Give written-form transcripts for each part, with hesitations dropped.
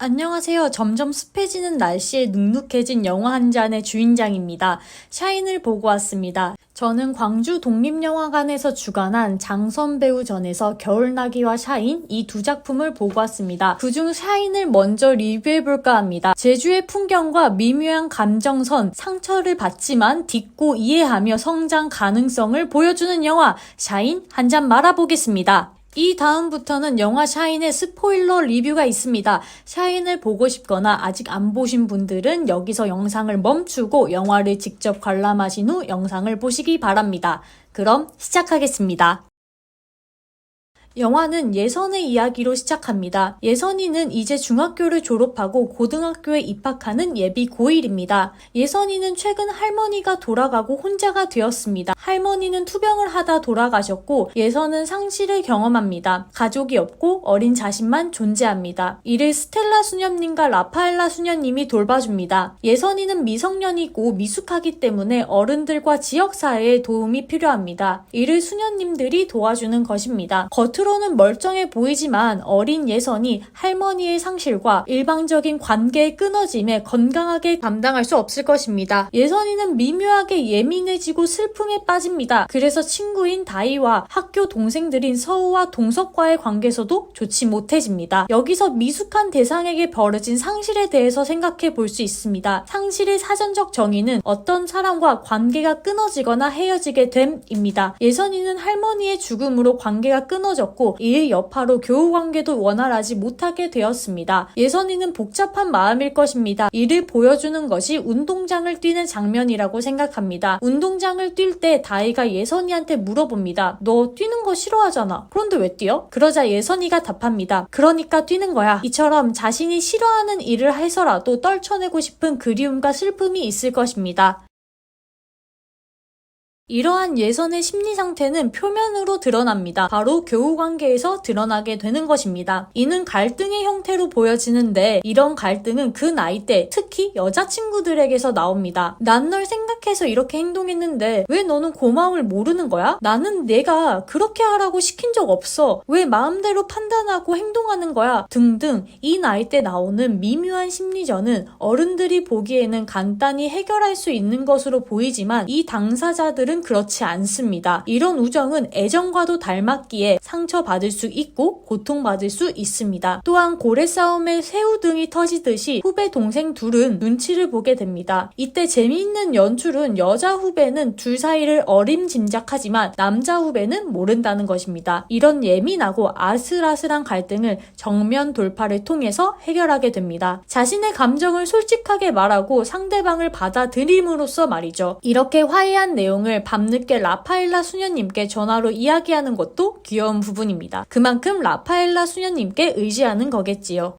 안녕하세요. 점점 습해지는 날씨에 눅눅해진 영화 한 잔의 주인장입니다. 샤인을 보고 왔습니다. 저는 광주 독립영화관에서 주관한 장선 배우 전에서 겨울나기와 샤인 이 두 작품을 보고 왔습니다. 그중 샤인을 먼저 리뷰해볼까 합니다. 제주의 풍경과 미묘한 감정선, 상처를 받지만 딛고 이해하며 성장 가능성을 보여주는 영화 샤인 한 잔 말아보겠습니다. 이 다음부터는 영화 샤인의 스포일러 리뷰가 있습니다. 샤인을 보고 싶거나 아직 안 보신 분들은 여기서 영상을 멈추고 영화를 직접 관람하신 후 영상을 보시기 바랍니다. 그럼 시작하겠습니다. 영화는 예선의 이야기로 시작합니다. 예선이는 이제 중학교를 졸업하고 고등학교에 입학하는 예비 고1입니다. 예선이는 최근 할머니가 돌아가고 혼자가 되었습니다. 할머니는 투병을 하다 돌아가셨고 예선은 상실을 경험합니다. 가족이 없고 어린 자신만 존재합니다. 이를 스텔라 수녀님과 라파엘라 수녀님이 돌봐줍니다. 예선이는 미성년이고 미숙하기 때문에 어른들과 지역사회의 도움이 필요합니다. 이를 수녀님들이 도와주는 것입니다. 겉으로는 멀쩡해 보이지만 어린 예선이 할머니의 상실과 일방적인 관계의 끊어짐에 건강하게 감당할 수 없을 것입니다. 예선이는 미묘하게 예민해지고 슬픔에 빠집니다. 그래서 친구인 다이와 학교 동생들인 서우와 동석과의 관계에서도 좋지 못해집니다. 여기서 미숙한 대상에게 벌어진 상실에 대해서 생각해 볼 수 있습니다. 상실의 사전적 정의는 어떤 사람과 관계가 끊어지거나 헤어지게 됨입니다. 예선이는 할머니의 죽음으로 관계가 끊어졌고 이의 여파로 교우관계도 원활하지 못하게 되었습니다. 예선이는 복잡한 마음일 것입니다. 이를 보여주는 것이 운동장을 뛰는 장면이라고 생각합니다. 운동장을 뛸 때 다이가 예선이한테 물어봅니다. 너 뛰는 거 싫어하잖아. 그런데 왜 뛰어? 그러자 예선이가 답합니다. 그러니까 뛰는 거야. 이처럼 자신이 싫어하는 일을 해서라도 떨쳐내고 싶은 그리움과 슬픔이 있을 것입니다. 이러한 예선의 심리 상태는 표면으로 드러납니다. 바로 교우관계에서 드러나게 되는 것입니다. 이는 갈등의 형태로 보여지는데 이런 갈등은 그 나이 때 특히 여자친구들에게서 나옵니다. 난 널 생각해서 이렇게 행동했는데 왜 너는 고마움을 모르는 거야? 나는 내가 그렇게 하라고 시킨 적 없어. 왜 마음대로 판단하고 행동하는 거야? 등등 이 나이 때 나오는 미묘한 심리전은 어른들이 보기에는 간단히 해결할 수 있는 것으로 보이지만 이 당사자들은 그렇지 않습니다. 이런 우정은 애정과도 닮았기에 상처받을 수 있고 고통받을 수 있습니다. 또한 고래싸움에 새우등이 터지듯이 후배 동생 둘은 눈치를 보게 됩니다. 이때 재미있는 연출은 여자 후배는 둘 사이를 어림짐작하지만 남자 후배는 모른다는 것입니다. 이런 예민하고 아슬아슬한 갈등을 정면 돌파를 통해서 해결하게 됩니다. 자신의 감정을 솔직하게 말하고 상대방을 받아들임으로써 말이죠. 이렇게 화해한 내용을 밤늦게 라파엘라 수녀님께 전화로 이야기하는 것도 귀여운 부분입니다. 그만큼 라파엘라 수녀님께 의지하는 거겠지요.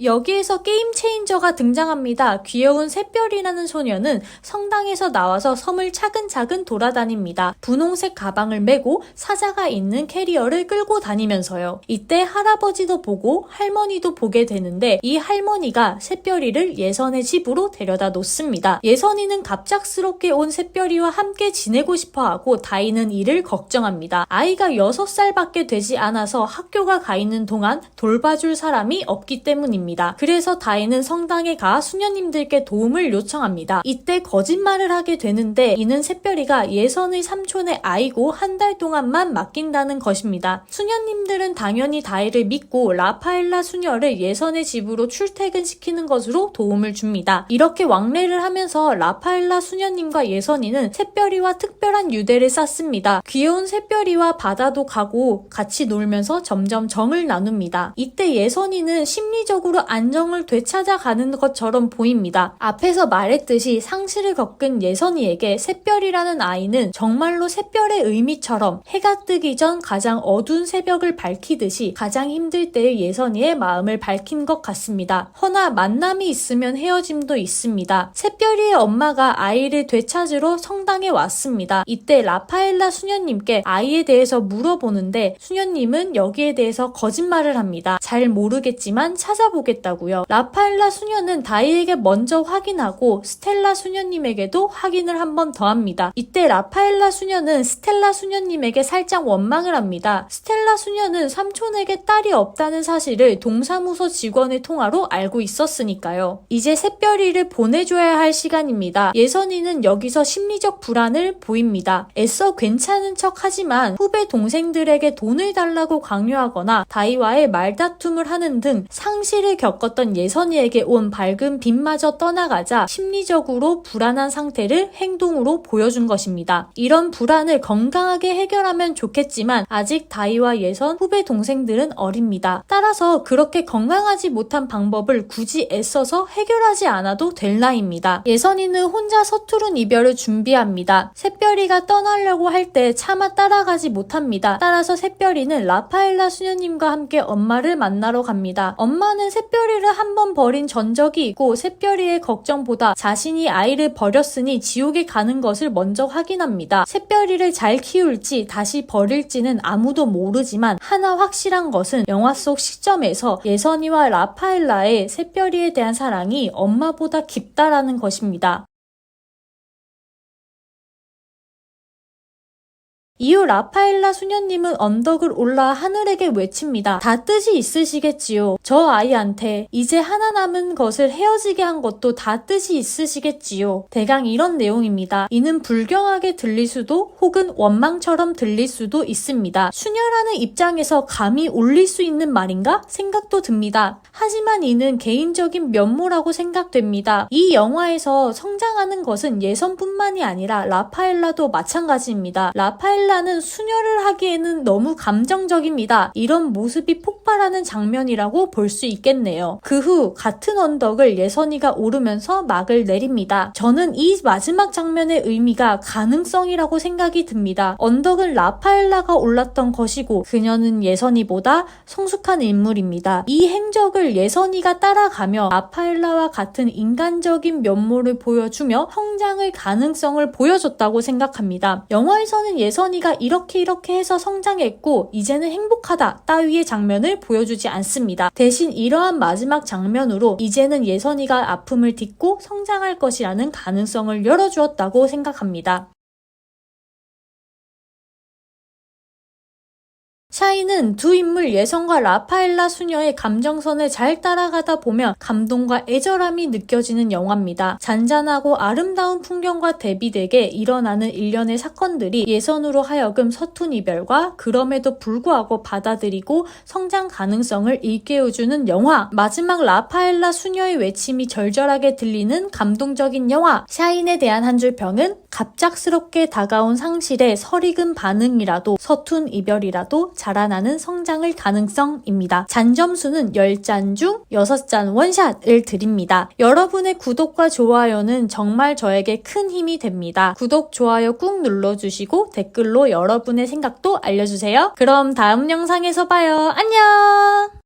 여기에서 게임 체인저가 등장합니다. 귀여운 샛별이라는 소녀는 성당에서 나와서 섬을 차근차근 돌아다닙니다. 분홍색 가방을 메고 사자가 있는 캐리어를 끌고 다니면서요. 이때 할아버지도 보고 할머니도 보게 되는데 이 할머니가 샛별이를 예선의 집으로 데려다 놓습니다. 예선이는 갑작스럽게 온 샛별이와 함께 지내고 싶어하고 다이는 이를 걱정합니다. 아이가 6살밖에 되지 않아서 학교가 가 있는 동안 돌봐줄 사람이 없기 때문입니다. 그래서 다이는 성당에 가 수녀님들께 도움을 요청합니다. 이때 거짓말을 하게 되는데 이는 샛별이가 예선의 삼촌의 아이고 한 달 동안만 맡긴다는 것입니다. 수녀님들은 당연히 다이를 믿고 라파엘라 수녀를 예선의 집으로 출퇴근시키는 것으로 도움을 줍니다. 이렇게 왕래를 하면서 라파엘라 수녀님과 예선이는 샛별이와 특별한 유대를 쌓습니다. 귀여운 샛별이와 바다도 가고 같이 놀면서 점점 정을 나눕니다. 이때 예선이는 심리적으로 안정을 되찾아가는 것처럼 보입니다. 앞에서 말했듯이 상실을 겪은 예선이에게 샛별이라는 아이는 정말로 샛별의 의미처럼 해가 뜨기 전 가장 어두운 새벽을 밝히듯이 가장 힘들 때의 예선이의 마음을 밝힌 것 같습니다. 허나 만남이 있으면 헤어짐도 있습니다. 샛별이의 엄마가 아이를 되찾으러 성당에 왔습니다. 이때 라파엘라 수녀님께 아이에 대해서 물어보는데 수녀님은 여기에 대해서 거짓말을 합니다. 잘 모르겠지만 찾아보고 보겠다고요. 라파엘라 수녀는 다이에게 먼저 확인하고 스텔라 수녀님에게도 확인을 한 번 더 합니다. 이때 라파엘라 수녀는 스텔라 수녀님에게 살짝 원망을 합니다. 스텔라 수녀는 삼촌에게 딸이 없다는 사실을 동사무소 직원의 통화로 알고 있었으니까요. 이제 샛별이를 보내줘야 할 시간입니다. 예선이는 여기서 심리적 불안을 보입니다. 애써 괜찮은 척 하지만 후배 동생들에게 돈을 달라고 강요하거나 다이와의 말다툼을 하는 등 상실을 겪었던 예선이에게 온 밝은 빛마저 떠나가자 심리적으로 불안한 상태를 행동으로 보여준 것입니다. 이런 불안을 건강하게 해결하면 좋겠지만 아직 다이와 예선, 후배 동생들은 어립니다. 따라서 그렇게 건강하지 못한 방법을 굳이 애써서 해결하지 않아도 될 나이입니다. 예선이는 혼자 서투른 이별을 준비합니다. 샛별이가 떠나려고 할 때 차마 따라가지 못합니다. 따라서 샛별이는 라파엘라 수녀님과 함께 엄마를 만나러 갑니다. 엄마는 샛별이를 한 번 버린 전적이 있고 샛별이의 걱정보다 자신이 아이를 버렸으니 지옥에 가는 것을 먼저 확인합니다. 샛별이를 잘 키울지 다시 버릴지는 아무도 모르지만 하나 확실한 것은 영화 속 시점에서 예선이와 라파엘라의 샛별이에 대한 사랑이 엄마보다 깊다라는 것입니다. 이후 라파엘라 수녀님은 언덕을 올라 하늘에게 외칩니다. 다 뜻이 있으시겠지요. 저 아이한테 이제 하나 남은 것을 헤어지게 한 것도 다 뜻이 있으시겠지요. 대강 이런 내용입니다. 이는 불경하게 들릴 수도 혹은 원망처럼 들릴 수도 있습니다. 수녀라는 입장에서 감히 올릴 수 있는 말인가 생각도 듭니다. 하지만 이는 개인적인 면모라고 생각됩니다. 이 영화에서 성장하는 것은 예선뿐만이 아니라 라파엘라도 마찬가지입니다. 라파엘라는 수녀를 하기에는 너무 감정적입니다. 이런 모습이 폭발하는 장면이라고 볼 수 있겠네요. 그 후 같은 언덕을 예선이가 오르면서 막을 내립니다. 저는 이 마지막 장면의 의미가 가능성이라고 생각이 듭니다. 언덕은 라파엘라가 올랐던 것이고 그녀는 예선이보다 성숙한 인물입니다. 이 행적을 예선이가 따라가며 라파엘라와 같은 인간적인 면모를 보여주며 성장의 가능성을 보여줬다고 생각합니다. 영화에서는 예선이가 이렇게 해서 성장했고 이제는 행복하다 따위의 장면을 보여주지 않습니다. 대신 이러한 마지막 장면으로 이제는 예선이가 아픔을 딛고 성장할 것이라는 가능성을 열어주었다고 생각합니다. 샤이는 두 인물 예선과 라파엘라 수녀의 감정선을 잘 따라가다 보면 감동과 애절함이 느껴지는 영화입니다. 잔잔하고 아름다운 풍경과 대비되게 일어나는 일련의 사건들이 예선으로 하여금 서툰 이별과 그럼에도 불구하고 받아들이고 성장 가능성을 일깨워주는 영화. 마지막 라파엘라 수녀의 외침이 절절하게 들리는 감동적인 영화. 샤인에 대한 한 줄 평은 갑작스럽게 다가온 상실에 설익은 반응이라도 서툰 이별이라도 자라나는 성장을 가능성입니다. 잔점수는 10잔 중 6잔 원샷을 드립니다. 여러분의 구독과 좋아요는 정말 저에게 큰 힘이 됩니다. 구독, 좋아요 꾹 눌러주시고 댓글로 여러분의 생각도 알려주세요. 그럼 다음 영상에서 봐요. 안녕!